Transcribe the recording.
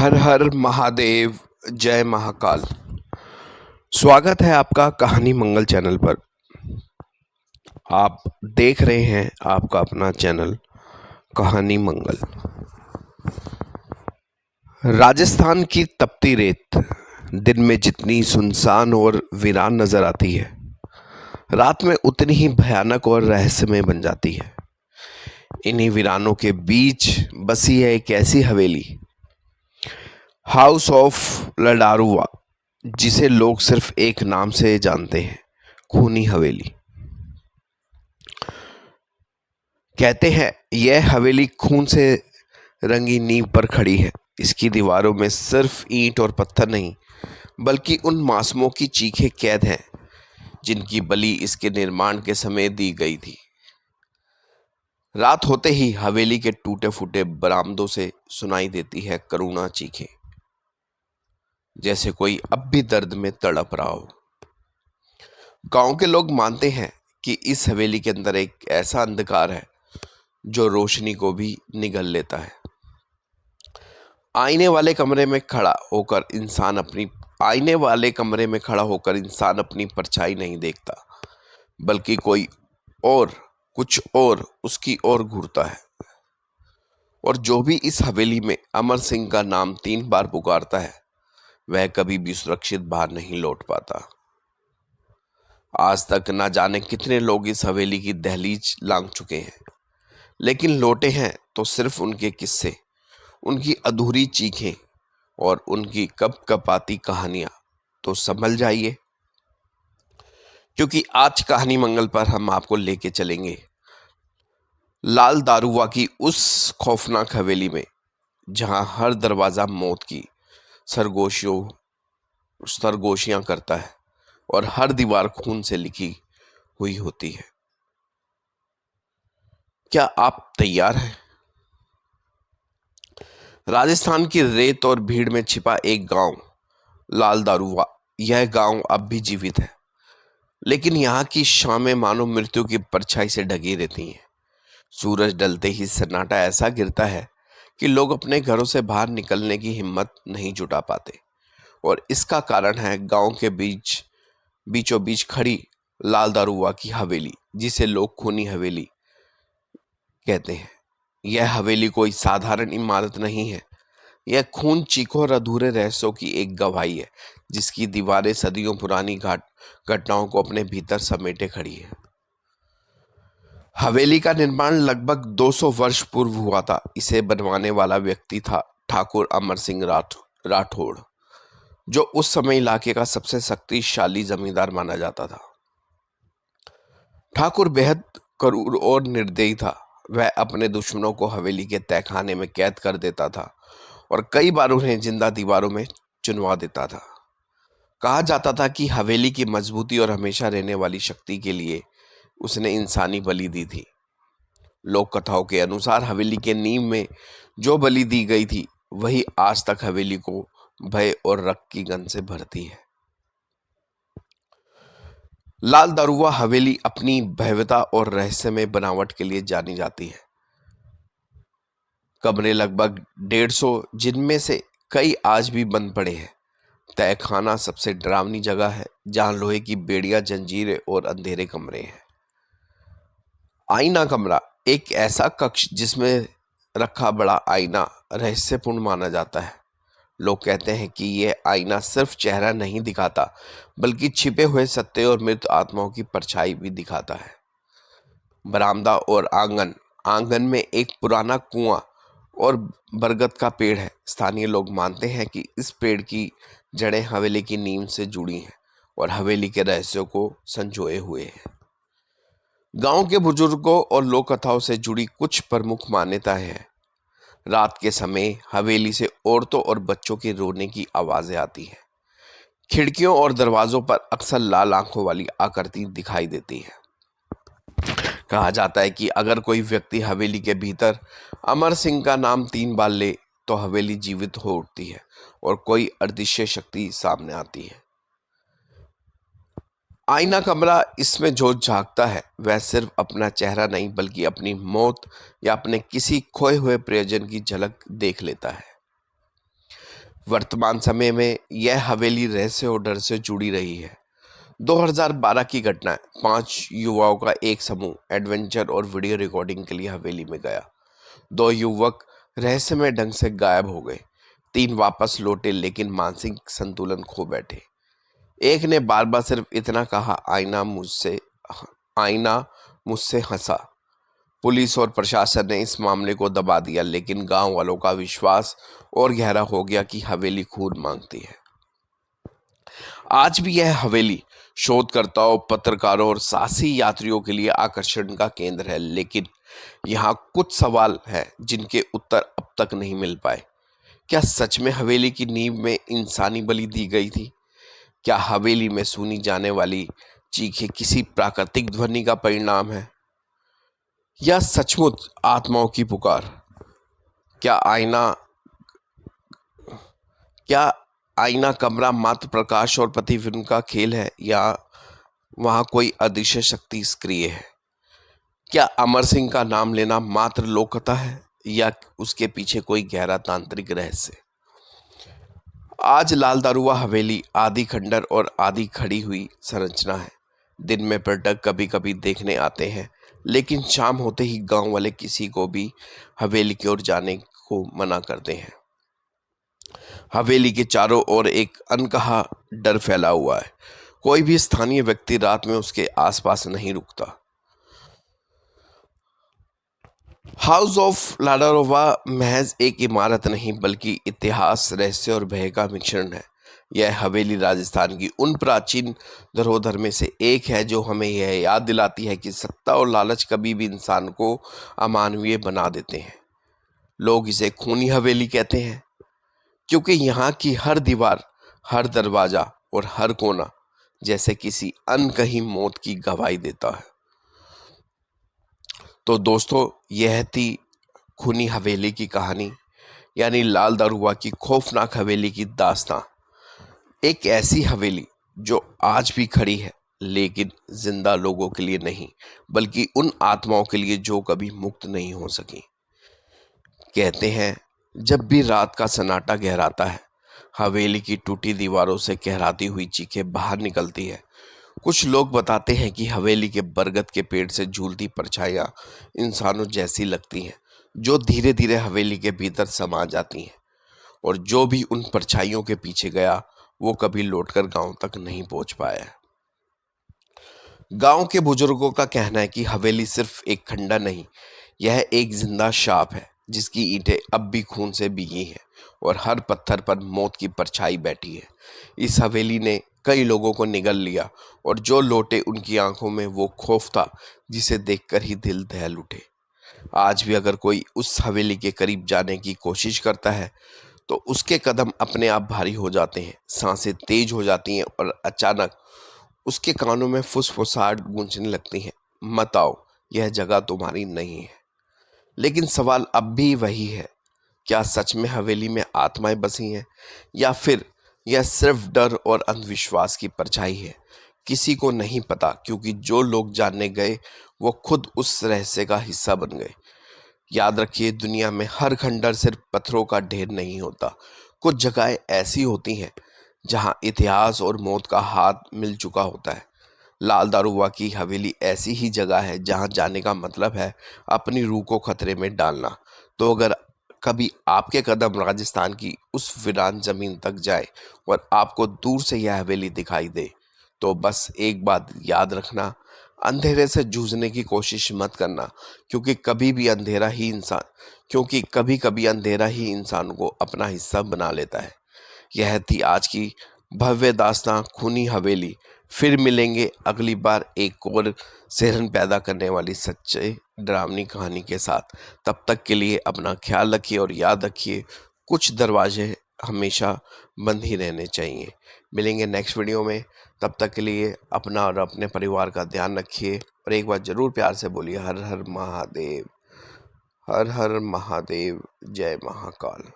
हर हर महादेव, जय महाकाल। स्वागत है आपका कहानी मंगल चैनल पर। आप देख रहे हैं आपका अपना चैनल कहानी मंगल। राजस्थान की तपती रेत दिन में जितनी सुनसान और वीरान नजर आती है, रात में उतनी ही भयानक और रहस्यमय बन जाती है। इन्हीं वीरानों के बीच बसी है एक ऐसी हवेली, हाउस ऑफ लडारुआ, जिसे लोग सिर्फ एक नाम से जानते हैं, खूनी हवेली। कहते हैं यह हवेली खून से रंगी नींव पर खड़ी है। इसकी दीवारों में सिर्फ ईंट और पत्थर नहीं, बल्कि उन मासूमों की चीखें कैद हैं जिनकी बलि इसके निर्माण के समय दी गई थी। रात होते ही हवेली के टूटे फूटे बरामदों से सुनाई देती है करुणा चीखें, जैसे कोई अब भी दर्द में तड़प रहा हो। गांव के लोग मानते हैं कि इस हवेली के अंदर एक ऐसा अंधकार है जो रोशनी को भी निगल लेता है। आईने वाले कमरे में खड़ा होकर इंसान अपनी परछाई नहीं देखता, बल्कि कोई और, कुछ और उसकी ओर घूरता है। और जो भी इस हवेली में अमर सिंह का नाम 3 बार पुकारता है, वह कभी भी सुरक्षित बाहर नहीं लौट पाता। आज तक न जाने कितने लोग इस हवेली की दहलीज लांघ चुके हैं, लेकिन लौटे हैं तो सिर्फ उनके किस्से, उनकी अधूरी चीखें और उनकी कपकपाती कहानियां। तो संभल जाइए, क्योंकि आज कहानी मंगल पर हम आपको लेके चलेंगे लाल दारुआ की उस खौफनाक हवेली में, जहां हर दरवाजा मौत की सरगोशियां करता है और हर दीवार खून से लिखी हुई होती है। क्या आप तैयार हैं? राजस्थान की रेत और भीड़ में छिपा एक गांव, लाल दारुआ। यह गांव अब भी जीवित है, लेकिन यहाँ की शामें मानो मृत्यु की परछाई से ढकी रहती हैं। सूरज ढलते ही सन्नाटा ऐसा गिरता है कि लोग अपने घरों से बाहर निकलने की हिम्मत नहीं जुटा पाते। और इसका कारण है गांव के बीचों बीच खड़ी लाल दारुआ की हवेली, जिसे लोग खूनी हवेली कहते हैं। यह हवेली कोई साधारण इमारत नहीं है। यह खून, चीखों और अधूरे रहस्यों की एक गवाही है, जिसकी दीवारें सदियों पुरानी घटनाओं को अपने भीतर समेटे खड़ी है। हवेली का निर्माण लगभग 200 वर्ष पूर्व हुआ था। इसे बनवाने वाला व्यक्ति था ठाकुर अमर सिंह राठौड़, जो उस समय इलाके का सबसे शक्तिशाली जमींदार माना जाता था। ठाकुर बेहद क्रूर और निर्दयी था। वह अपने दुश्मनों को हवेली के तहखाने में कैद कर देता था और कई बार उन्हें जिंदा दीवारों में चुनवा देता था। कहा जाता था कि हवेली की मजबूती और हमेशा रहने वाली शक्ति के लिए उसने इंसानी बलि दी थी। लोक कथाओं के अनुसार हवेली के नींव में जो बलि दी गई थी, वही आज तक हवेली को भय और रक्त की गंध से भरती है। लाल दारुआ हवेली अपनी भव्यता और रहस्यमय बनावट के लिए जानी जाती है। कमरे लगभग 150, जिनमें से कई आज भी बंद पड़े हैं। तहखाना सबसे डरावनी जगह है, जहां लोहे की बेड़ियां, जंजीरें और अंधेरे कमरे हैं। आईना कमरा, एक ऐसा कक्ष जिसमें रखा बड़ा आईना रहस्यपूर्ण माना जाता है। लोग कहते हैं कि यह आईना सिर्फ चेहरा नहीं दिखाता, बल्कि छिपे हुए सत्य और मृत आत्माओं की परछाई भी दिखाता है। बरामदा और आंगन में एक पुराना कुआं और बरगद का पेड़ है। स्थानीय लोग मानते हैं कि इस पेड़ की जड़ें हवेली की नींव से जुड़ी हैं और हवेली के रहस्यों को संजोए हुए हैं। गांव के बुजुर्गों और लोक कथाओं से जुड़ी कुछ प्रमुख मान्यताएं हैं। रात के समय हवेली से औरतों और बच्चों के रोने की आवाजें आती हैं। खिड़कियों और दरवाजों पर अक्सर लाल आंखों वाली आकृति दिखाई देती है। कहा जाता है कि अगर कोई व्यक्ति हवेली के भीतर अमर सिंह का नाम 3 बार ले, तो हवेली जीवित हो उठती है और कोई अदृश्य शक्ति सामने आती है। आईना कमरा, इसमें जो झांकता है वह सिर्फ अपना चेहरा नहीं, बल्कि अपनी मौत या अपने किसी खोए हुए प्रियजन की झलक देख लेता है। वर्तमान समय में यह हवेली रहस्य और डर से जुड़ी रही है। 2012 की घटना है। 5 युवाओं का एक समूह एडवेंचर और वीडियो रिकॉर्डिंग के लिए हवेली में गया। 2 युवक रहस्यमय ढंग से गायब हो गए। 3 वापस लौटे लेकिन मानसिक संतुलन खो बैठे। एक ने बार बार सिर्फ इतना कहा, आईना मुझसे हंसा। पुलिस और प्रशासन ने इस मामले को दबा दिया, लेकिन गांव वालों का विश्वास और गहरा हो गया कि हवेली खून मांगती है। आज भी यह हवेली शोधकर्ताओं, पत्रकारों और साहसी यात्रियों के लिए आकर्षण का केंद्र है, लेकिन यहाँ कुछ सवाल हैं जिनके उत्तर अब तक नहीं मिल पाए। क्या सच में हवेली की नींव में इंसानी बलि दी गई थी? क्या हवेली में सुनी जाने वाली चीखें किसी प्राकृतिक ध्वनि का परिणाम है, या सचमुच आत्माओं की पुकार? क्या आईना क्या आईना कमरा मात्र प्रकाश और प्रतिबिंब का खेल है, या वहां कोई अदृश्य शक्ति सक्रिय है? क्या अमर सिंह का नाम लेना मात्र लोककथा है, या उसके पीछे कोई गहरा तांत्रिक रहस्य? आज लाल दारुआ हवेली आधी खंडर और आधी खड़ी हुई संरचना है। दिन में पर्यटक कभी कभी देखने आते हैं, लेकिन शाम होते ही गांव वाले किसी को भी हवेली की ओर जाने को मना करते हैं। हवेली के चारों ओर एक अनकहा डर फैला हुआ है। कोई भी स्थानीय व्यक्ति रात में उसके आसपास नहीं रुकता। हाउस ऑफ लाडारोवा महज एक इमारत नहीं, बल्कि इतिहास, रहस्य और भय का मिश्रण है। यह हवेली राजस्थान की उन प्राचीन धरोहर में से एक है जो हमें यह याद दिलाती है कि सत्ता और लालच कभी भी इंसान को अमानवीय बना देते हैं। लोग इसे खूनी हवेली कहते हैं, क्योंकि यहाँ की हर दीवार, हर दरवाजा और हर कोना जैसे किसी अनकही मौत की गवाही देता है। तो दोस्तों, यह थी खूनी हवेली की कहानी, यानी लाल दारुआ की खौफनाक हवेली की दास्तां। एक ऐसी हवेली जो आज भी खड़ी है, लेकिन जिंदा लोगों के लिए नहीं, बल्कि उन आत्माओं के लिए जो कभी मुक्त नहीं हो सकी। कहते हैं, जब भी रात का सन्नाटा गहराता है, हवेली की टूटी दीवारों से कहराती हुई चीखें बाहर निकलती है। कुछ लोग बताते हैं कि हवेली के बरगद के पेड़ से झूलती परछाइयां इंसानों जैसी लगती हैं, जो धीरे धीरे हवेली के भीतर समा जाती हैं, और जो भी उन परछाइयों के पीछे गया वो कभी लौटकर गांव तक नहीं पहुंच पाया। गांव के बुजुर्गों का कहना है कि हवेली सिर्फ एक खंडर नहीं, यह एक जिंदा शाप है जिसकी ईंटें अब भी खून से भीगी हैं और हर पत्थर पर मौत की परछाई बैठी है। इस हवेली ने कई लोगों को निगल लिया, और जो लौटे उनकी आंखों में वो खौफ था जिसे देखकर ही दिल दहल उठे। आज भी अगर कोई उस हवेली के करीब जाने की कोशिश करता है, तो उसके कदम अपने आप भारी हो जाते हैं, सांसें तेज हो जाती हैं, और अचानक उसके कानों में फुसफुसाहट गूंजने लगती है, मत आओ, यह जगह तुम्हारी नहीं है। लेकिन सवाल अब भी वही है, क्या सच में हवेली में आत्माएं बसी हैं, या फिर यह सिर्फ डर और अंधविश्वास की परछाई है? किसी को नहीं पता, क्योंकि जो लोग जानने गए वो खुद उस रहस्य का हिस्सा बन गए। याद रखिए, दुनिया में हर खंडर सिर्फ पत्थरों का ढेर नहीं होता। कुछ जगहें ऐसी होती हैं जहां इतिहास और मौत का हाथ मिल चुका होता है। लाल दारुआ की हवेली ऐसी ही जगह है जहां जाने का मतलब है अपनी रूह को खतरे में डालना। तो अगर कभी आपके कदम राजस्थान की उस वीरान जमीन तक जाए और आपको दूर से यह हवेली दिखाई दे, तो बस एक बात याद रखना, अंधेरे से जूझने की कोशिश मत करना, क्योंकि कभी कभी अंधेरा ही इंसान को अपना हिस्सा बना लेता है। यह थी आज की भव्य दास्तां खूनी हवेली। फिर मिलेंगे अगली बार एक और सिहरन पैदा करने वाली सच्चे डरावनी कहानी के साथ। तब तक के लिए अपना ख्याल रखिए, और याद रखिए, कुछ दरवाजे हमेशा बंद ही रहने चाहिए। मिलेंगे नेक्स्ट वीडियो में। तब तक के लिए अपना और अपने परिवार का ध्यान रखिए, और एक बार ज़रूर प्यार से बोलिए, हर हर महादेव, हर हर महादेव, जय महाकाल।